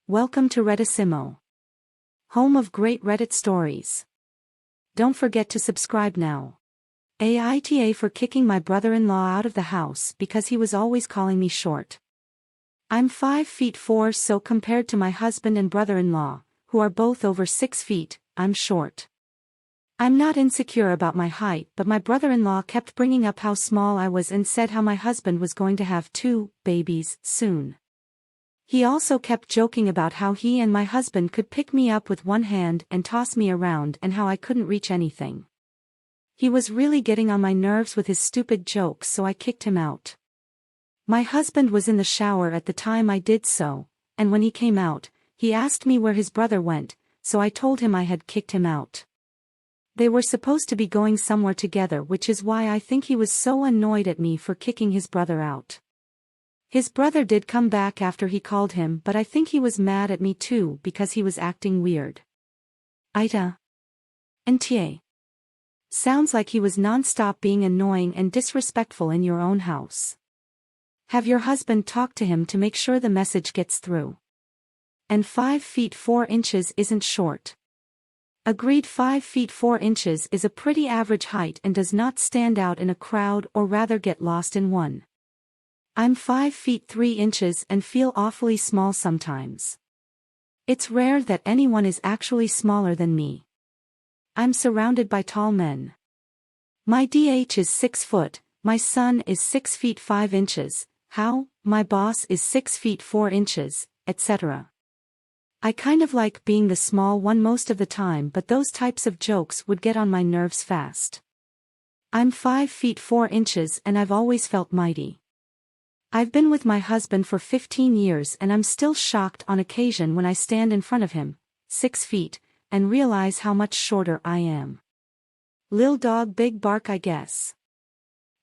Welcome to Reddissimo, home of great Reddit stories. Don't forget to subscribe now. Aita for kicking my brother-in-law out of the house because he was always calling me short. I'm 5 feet 4, so compared to my husband and brother-in-law, who are both over 6 feet, I'm short. I'm not insecure about my height, but my brother-in-law kept bringing up how small I was and said how my husband was going to have 2 babies soon. He also kept joking about how he and my husband could pick me up with one hand and toss me around and how I couldn't reach anything. He was really getting on my nerves with his stupid jokes, so I kicked him out. My husband was in the shower at the time I did so, and when he came out, he asked me where his brother went, so I told him I had kicked him out. They were supposed to be going somewhere together, which is why I think he was so annoyed at me for kicking his brother out. His brother did come back after he called him, but I think he was mad at me too because he was acting weird. Aita. Nta. Sounds like he was non-stop being annoying and disrespectful in your own house. Have your husband talk to him to make sure the message gets through. And 5 feet 4 inches isn't short. Agreed. 5 feet 4 inches is a pretty average height and does not stand out in a crowd or rather get lost in one. I'm 5 feet 3 inches and feel awfully small sometimes. It's rare that anyone is actually smaller than me. I'm surrounded by tall men. My DH is 6 foot, my son is 6 feet 5 inches, my boss is 6 feet 4 inches, etc. I kind of like being the small one most of the time, but those types of jokes would get on my nerves fast. I'm 5 feet 4 inches and I've always felt mighty. I've been with my husband for 15 years and I'm still shocked on occasion when I stand in front of him, 6 feet, and realize how much shorter I am. Lil dog big bark, I guess.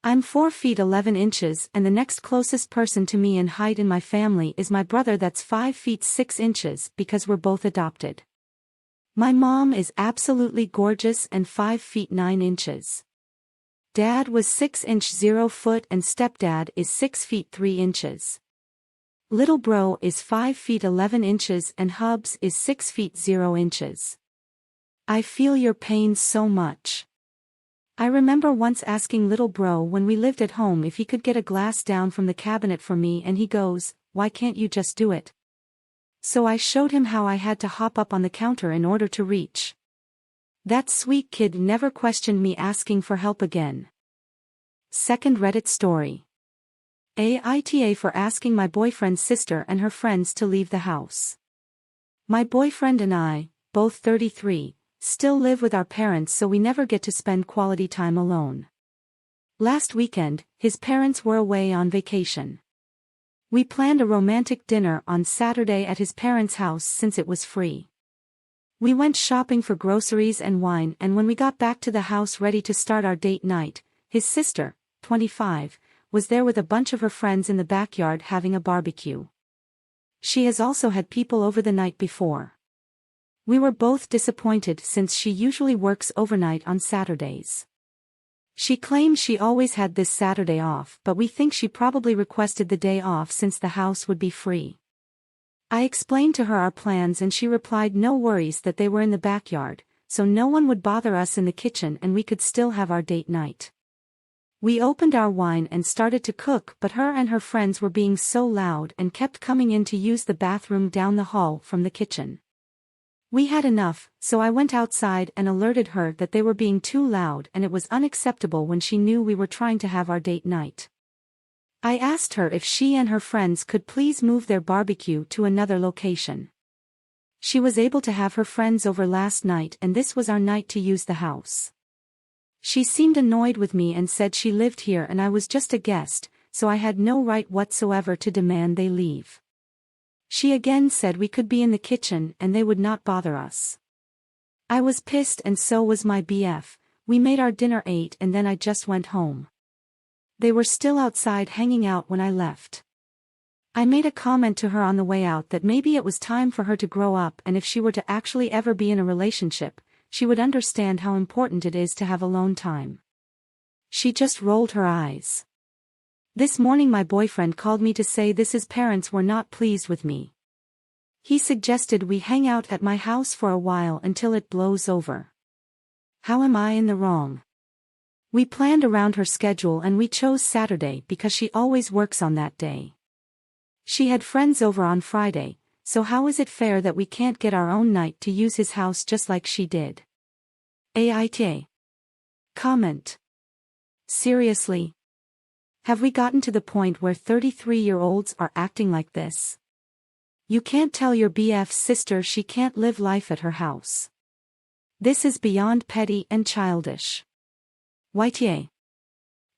I'm 4 feet 11 inches and the next closest person to me in height in my family is my brother, that's 5 feet 6 inches because we're both adopted. My mom is absolutely gorgeous and 5 feet 9 inches. Dad was 6 inch 0 foot and stepdad is 6 feet 3 inches. Little bro is 5 feet 11 inches and hubs is 6 feet 0 inches. I feel your pain so much. I remember once asking little bro when we lived at home if he could get a glass down from the cabinet for me, and he goes, "Why can't you just do it?" So I showed him how I had to hop up on the counter in order to reach. That sweet kid never questioned me asking for help again. Second Reddit story. Aita for asking my boyfriend's sister and her friends to leave the house. My boyfriend and I, both 33, still live with our parents, so we never get to spend quality time alone. Last weekend, his parents were away on vacation. We planned a romantic dinner on Saturday at his parents' house since it was free. We went shopping for groceries and wine, and when we got back to the house ready to start our date night, his sister, 25, was there with a bunch of her friends in the backyard having a barbecue. She has also had people over the night before. We were both disappointed since she usually works overnight on Saturdays. She claims she always had this Saturday off, but we think she probably requested the day off since the house would be free. I explained to her our plans and she replied no worries, that they were in the backyard, so no one would bother us in the kitchen and we could still have our date night. We opened our wine and started to cook, but her and her friends were being so loud and kept coming in to use the bathroom down the hall from the kitchen. We had enough, so I went outside and alerted her that they were being too loud and it was unacceptable when she knew we were trying to have our date night. I asked her if she and her friends could please move their barbecue to another location. She was able to have her friends over last night and this was our night to use the house. She seemed annoyed with me and said she lived here and I was just a guest, so I had no right whatsoever to demand they leave. She again said we could be in the kitchen and they would not bother us. I was pissed and so was my BF. We made our dinner, ate, and then I just went home. They were still outside hanging out when I left. I made a comment to her on the way out that maybe it was time for her to grow up, and if she were to actually ever be in a relationship, she would understand how important it is to have alone time. She just rolled her eyes. This morning my boyfriend called me to say his parents were not pleased with me. He suggested we hang out at my house for a while until it blows over. How am I in the wrong? We planned around her schedule and we chose Saturday because she always works on that day. She had friends over on Friday, so how is it fair that we can't get our own night to use his house just like she did? Aita. Comment. Seriously? Have we gotten to the point where 33-year-olds are acting like this? You can't tell your BF's sister she can't live life at her house. This is beyond petty and childish. Yta.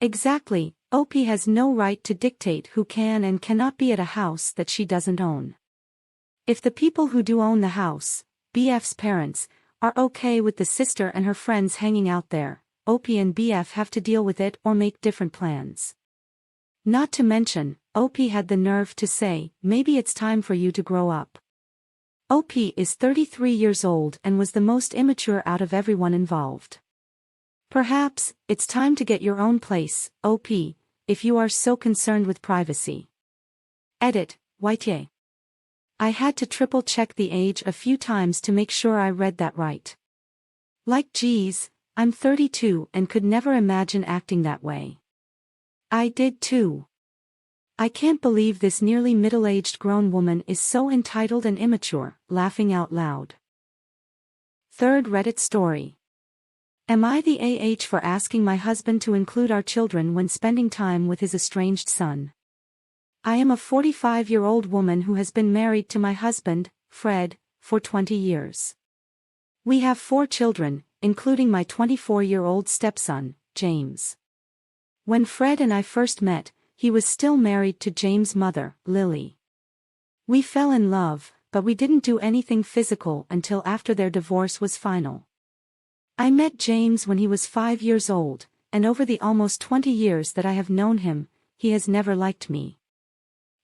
Exactly, OP has no right to dictate who can and cannot be at a house that she doesn't own. If the people who do own the house, BF's parents, are okay with the sister and her friends hanging out there, OP and BF have to deal with it or make different plans. Not to mention, OP had the nerve to say, maybe it's time for you to grow up. OP is 33 years old and was the most immature out of everyone involved. Perhaps, it's time to get your own place, OP, if you are so concerned with privacy. Edit, Yta. I had to triple check the age a few times to make sure I read that right. Like geez, I'm 32 and could never imagine acting that way. I did too. I can't believe this nearly middle-aged grown woman is so entitled and immature, laughing out loud. Third Reddit story. Am I the AH for asking my husband to include our children when spending time with his estranged son? I am a 45-year-old woman who has been married to my husband, Fred, for 20 years. We have 4 children, including my 24-year-old stepson, James. When Fred and I first met, he was still married to James' mother, Lily. We fell in love, but we didn't do anything physical until after their divorce was final. I met James when he was 5 years old, and over the almost 20 years that I have known him, he has never liked me.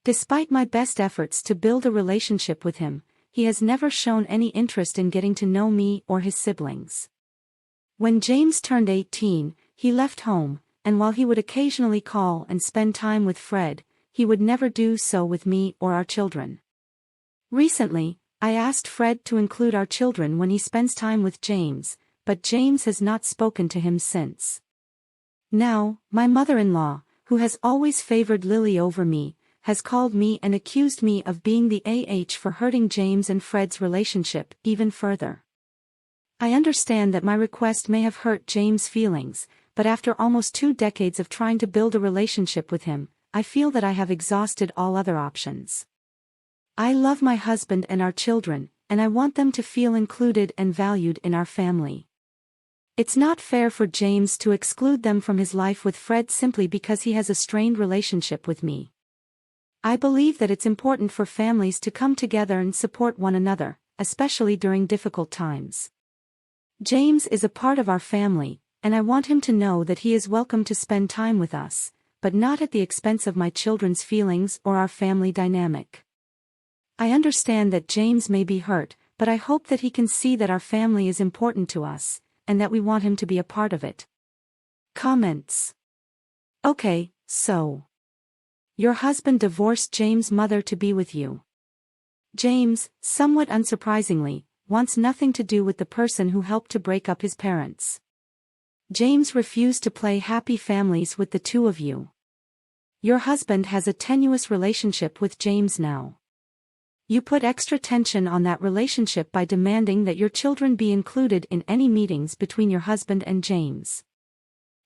Despite my best efforts to build a relationship with him, he has never shown any interest in getting to know me or his siblings. When James turned 18, he left home, and while he would occasionally call and spend time with Fred, he would never do so with me or our children. Recently, I asked Fred to include our children when he spends time with James, but James has not spoken to him since. Now, my mother-in-law, who has always favored Lily over me, has called me and accused me of being the AH for hurting James and Fred's relationship even further. I understand that my request may have hurt James' feelings, but after almost 2 decades of trying to build a relationship with him, I feel that I have exhausted all other options. I love my husband and our children, and I want them to feel included and valued in our family. It's not fair for James to exclude them from his life with Fred simply because he has a strained relationship with me. I believe that it's important for families to come together and support one another, especially during difficult times. James is a part of our family, and I want him to know that he is welcome to spend time with us, but not at the expense of my children's feelings or our family dynamic. I understand that James may be hurt, but I hope that he can see that our family is important to us, and that we want him to be a part of it. Comments. Okay, so. Your husband divorced James' mother to be with you. James, somewhat unsurprisingly, wants nothing to do with the person who helped to break up his parents. James refused to play happy families with the two of you. Your husband has a tenuous relationship with James now. You put extra tension on that relationship by demanding that your children be included in any meetings between your husband and James.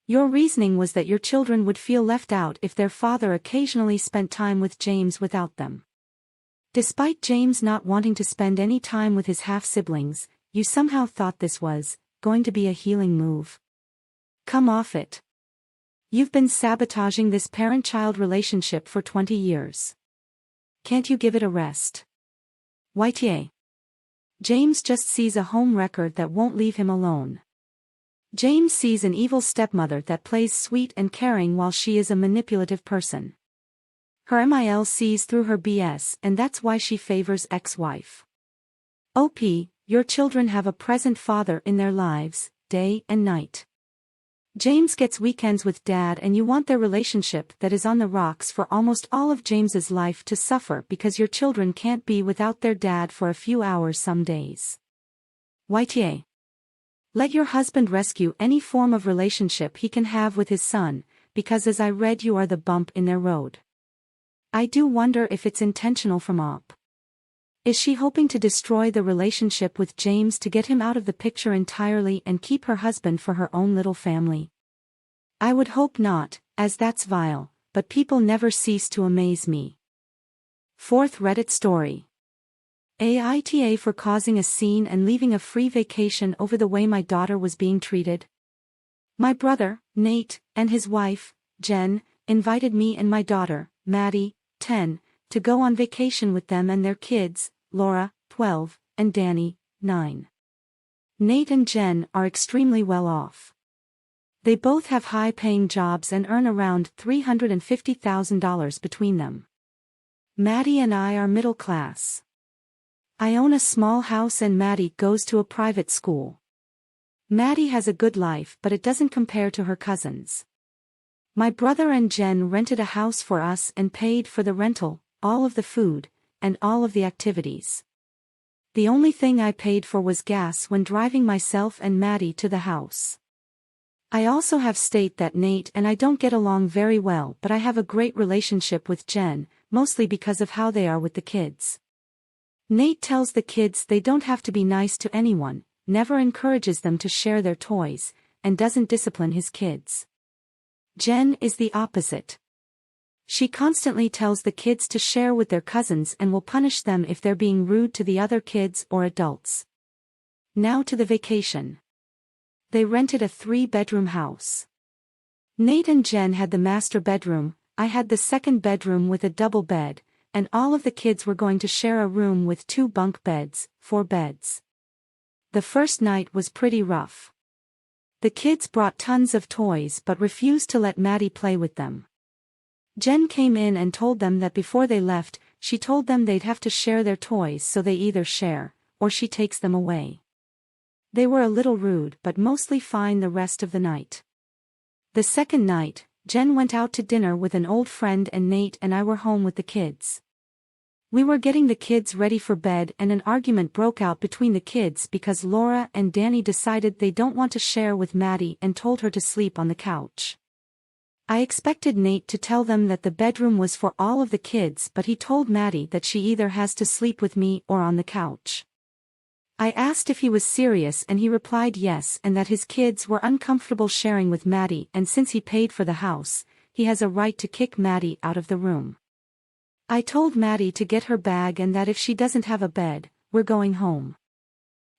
Your reasoning was that your children would feel left out if their father occasionally spent time with James without them. Despite James not wanting to spend any time with his half-siblings, you somehow thought this was going to be a healing move. Come off it. You've been sabotaging this parent-child relationship for 20 years. Can't you give it a rest? Yta. James just sees a home wrecker that won't leave him alone. James sees an evil stepmother that plays sweet and caring while she is a manipulative person. Her MIL sees through her BS, and that's why she favors ex-wife. OP, your children have a present father in their lives, day and night. James gets weekends with Dad and you want their relationship that is on the rocks for almost all of James's life to suffer because your children can't be without their dad for a few hours some days. YTA. Let your husband rescue any form of relationship he can have with his son, because as I read you are the bump in their road. I do wonder if it's intentional from Op. Is she hoping to destroy the relationship with James to get him out of the picture entirely and keep her husband for her own little family? I would hope not, as that's vile, but people never cease to amaze me. Fourth Reddit story. Aita for causing a scene and leaving a free vacation over the way my daughter was being treated. My brother, Nate, and his wife, Jen, invited me and my daughter, Maddie, 10, to go on vacation with them and their kids, Laura, 12, and Danny, 9. Nate and Jen are extremely well off. They both have high-paying jobs and earn around $350,000 between them. Maddie and I are middle class. I own a small house and Maddie goes to a private school. Maddie has a good life but it doesn't compare to her cousins. My brother and Jen rented a house for us and paid for the rental, all of the food, and all of the activities. The only thing I paid for was gas when driving myself and Maddie to the house. I also have state that Nate and I don't get along very well, but I have a great relationship with Jen, mostly because of how they are with the kids. Nate tells the kids they don't have to be nice to anyone, never encourages them to share their toys, and doesn't discipline his kids. Jen is the opposite. She constantly tells the kids to share with their cousins and will punish them if they're being rude to the other kids or adults. Now to the vacation. They rented a 3-bedroom house. Nate and Jen had the master bedroom, I had the second bedroom with a double bed, and all of the kids were going to share a room with 2 bunk beds, 4 beds. The first night was pretty rough. The kids brought tons of toys but refused to let Maddie play with them. Jen came in and told them that before they left, she told them they'd have to share their toys, so they either share, or she takes them away. They were a little rude but mostly fine the rest of the night. The second night, Jen went out to dinner with an old friend and Nate and I were home with the kids. We were getting the kids ready for bed and an argument broke out between the kids because Laura and Danny decided they don't want to share with Maddie and told her to sleep on the couch. I expected Nate to tell them that the bedroom was for all of the kids, but he told Maddie that she either has to sleep with me or on the couch. I asked if he was serious and he replied yes, and that his kids were uncomfortable sharing with Maddie, and since he paid for the house, he has a right to kick Maddie out of the room. I told Maddie to get her bag and that if she doesn't have a bed, we're going home.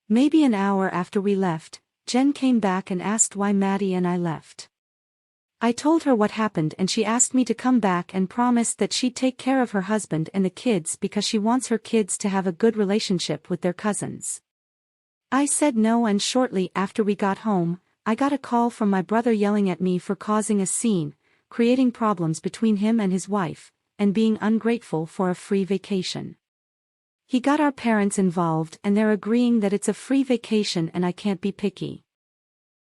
Maybe an hour after we left, Jen came back and asked why Maddie and I left. I told her what happened and she asked me to come back and promised that she'd take care of her husband and the kids because she wants her kids to have a good relationship with their cousins. I said no, and shortly after we got home, I got a call from my brother yelling at me for causing a scene, creating problems between him and his wife, and being ungrateful for a free vacation. He got our parents involved and they're agreeing that it's a free vacation and I can't be picky.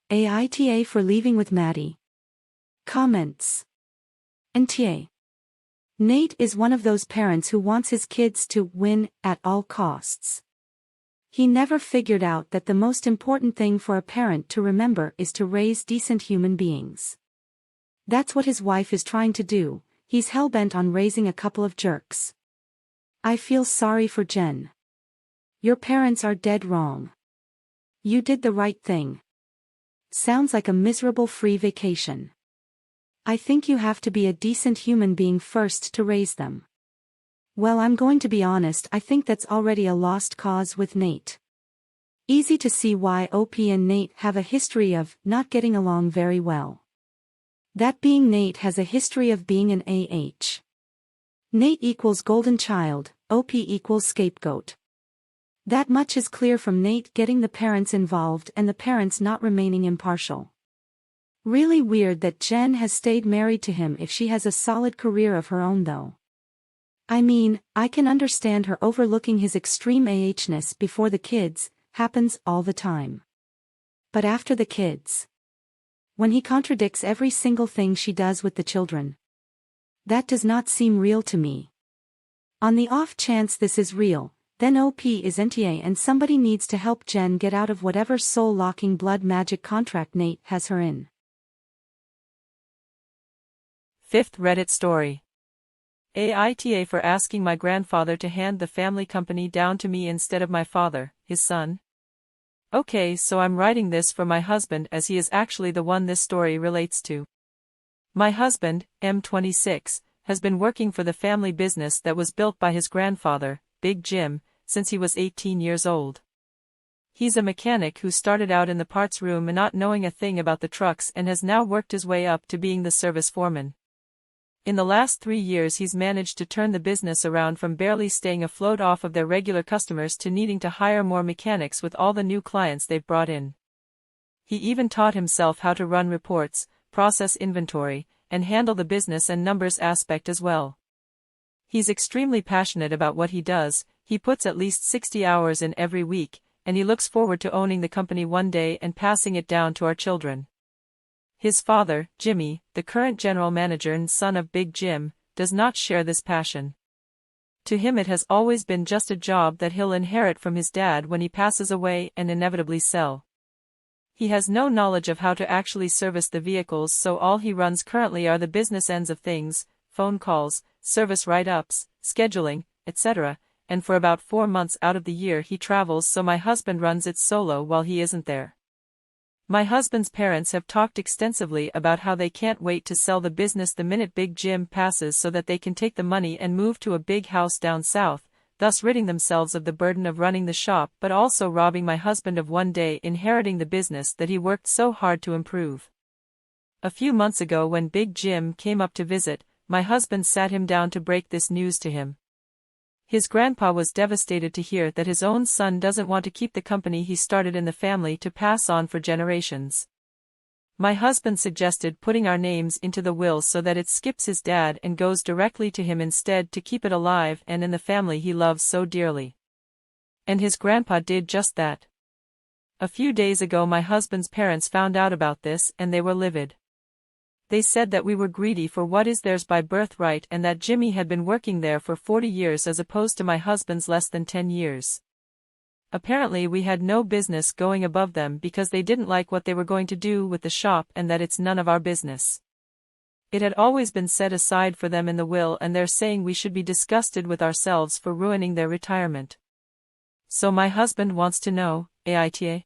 Aita for leaving with Maddie. Comments. NTA. Nate is one of those parents who wants his kids to win at all costs. He never figured out that the most important thing for a parent to remember is to raise decent human beings. That's what his wife is trying to do. He's hell-bent on raising a couple of jerks. I feel sorry for Jen. Your parents are dead wrong. You did the right thing. Sounds like a miserable free vacation. I think you have to be a decent human being first to raise them. Well, I'm going to be honest, I think that's already a lost cause with Nate. Easy to see why OP and Nate have a history of not getting along very well. That being, Nate has a history of being an AH. Nate equals golden child, OP equals scapegoat. That much is clear from Nate getting the parents involved and the parents not remaining impartial. Really weird that Jen has stayed married to him if she has a solid career of her own though. I mean, I can understand her overlooking his extreme AH-ness before the kids, happens all the time. But after the kids? when he contradicts every single thing she does with the children. That does not seem real to me. On the off chance this is real, then OP is NTA and somebody needs to help Jen get out of whatever soul-locking blood magic contract Nate has her in. Fifth Reddit story. Aita for asking my grandfather to hand the family company down to me instead of my father, his son. Okay, so I'm writing this for my husband as he is actually the one this story relates to. My husband, M26, has been working for the family business that was built by his grandfather, Big Jim, since he was 18 years old. He's a mechanic who started out in the parts room and not knowing a thing about the trucks and has now worked his way up to being the service foreman. In the last 3 years he's managed to turn the business around from barely staying afloat off of their regular customers to needing to hire more mechanics with all the new clients they've brought in. He even taught himself how to run reports, process inventory, and handle the business and numbers aspect as well. He's extremely passionate about what he does, he puts at least 60 hours in every week, and he looks forward to owning the company one day and passing it down to our children. His father, Jimmy, the current general manager and son of Big Jim, does not share this passion. To him it has always been just a job that he'll inherit from his dad when he passes away and inevitably sell. He has no knowledge of how to actually service the vehicles, so all he runs currently are the business ends of things, phone calls, service write-ups, scheduling, etc., and for about 4 months out of the year he travels, so my husband runs it solo while he isn't there. My husband's parents have talked extensively about how they can't wait to sell the business the minute Big Jim passes so that they can take the money and move to a big house down south, thus ridding themselves of the burden of running the shop but also robbing my husband of one day inheriting the business that he worked so hard to improve. A few months ago when Big Jim came up to visit, my husband sat him down to break this news to him. His grandpa was devastated to hear that his own son doesn't want to keep the company he started in the family to pass on for generations. My husband suggested putting our names into the will so that it skips his dad and goes directly to him instead to keep it alive and in the family he loves so dearly. And his grandpa did just that. A few days ago my husband's parents found out about this and they were livid. They said that we were greedy for what is theirs by birthright and that Jimmy had been working there for 40 years as opposed to my husband's less than 10 years. Apparently we had no business going above them because they didn't like what they were going to do with the shop and that it's none of our business. It had always been set aside for them in the will and they're saying we should be disgusted with ourselves for ruining their retirement. So my husband wants to know, Aita?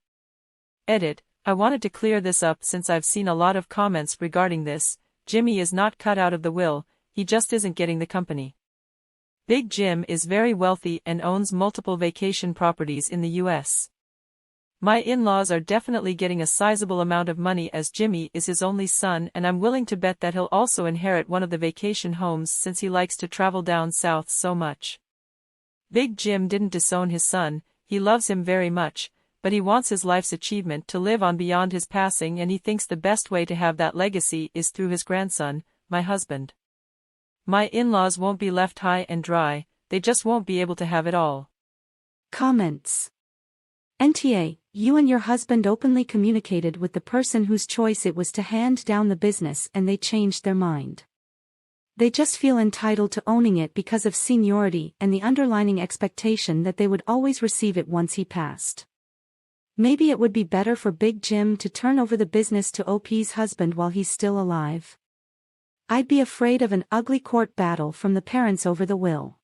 Edit. I wanted to clear this up since I've seen a lot of comments regarding this. Jimmy is not cut out of the will, he just isn't getting the company. Big Jim is very wealthy and owns multiple vacation properties in the US. My in-laws are definitely getting a sizable amount of money as Jimmy is his only son and I'm willing to bet that he'll also inherit one of the vacation homes since he likes to travel down south so much. Big Jim didn't disown his son, he loves him very much, but he wants his life's achievement to live on beyond his passing and he thinks the best way to have that legacy is through his grandson, my husband. My in-laws won't be left high and dry, they just won't be able to have it all. Comments. NTA, you and your husband openly communicated with the person whose choice it was to hand down the business and they changed their mind. They just feel entitled to owning it because of seniority and the underlying expectation that they would always receive it once he passed. Maybe it would be better for Big Jim to turn over the business to OP's husband while he's still alive. I'd be afraid of an ugly court battle from the parents over the will.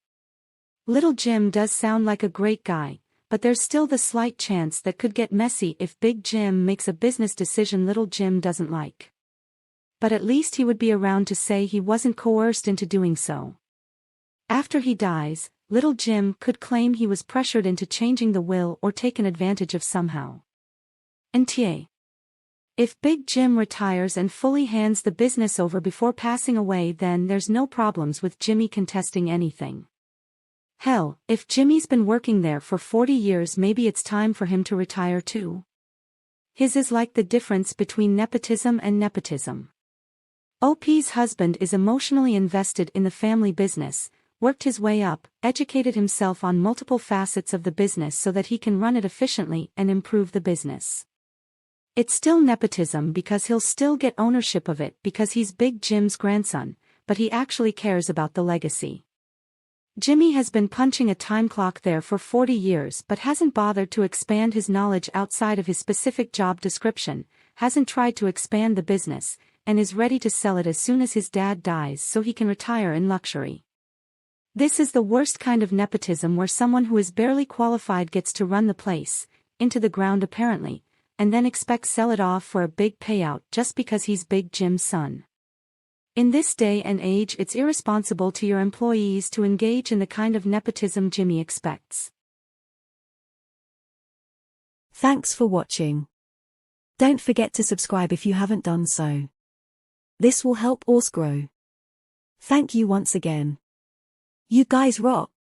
Little Jim does sound like a great guy, but there's still the slight chance that could get messy if Big Jim makes a business decision Little Jim doesn't like. But at least he would be around to say he wasn't coerced into doing so. After he dies, Little Jim could claim he was pressured into changing the will or taken advantage of somehow. NTA. If Big Jim retires and fully hands the business over before passing away, then there's no problems with Jimmy contesting anything. Hell, if Jimmy's been working there for 40 years, maybe it's time for him to retire too. His is like the difference between nepotism and nepotism. OP's husband is emotionally invested in the family business, worked his way up, educated himself on multiple facets of the business so that he can run it efficiently and improve the business. It's still nepotism because he'll still get ownership of it because he's Big Jim's grandson, but he actually cares about the legacy. Jimmy has been punching a time clock there for 40 years but hasn't bothered to expand his knowledge outside of his specific job description, hasn't tried to expand the business, and is ready to sell it as soon as his dad dies so he can retire in luxury. This is the worst kind of nepotism where someone who is barely qualified gets to run the place, into the ground apparently, and then expects sell it off for a big payout just because he's Big Jim's son. In this day and age, it's irresponsible to your employees to engage in the kind of nepotism Jimmy expects. Thanks for watching. Don't forget to subscribe if you haven't done so. This will help us grow. Thank you once again. You guys rock.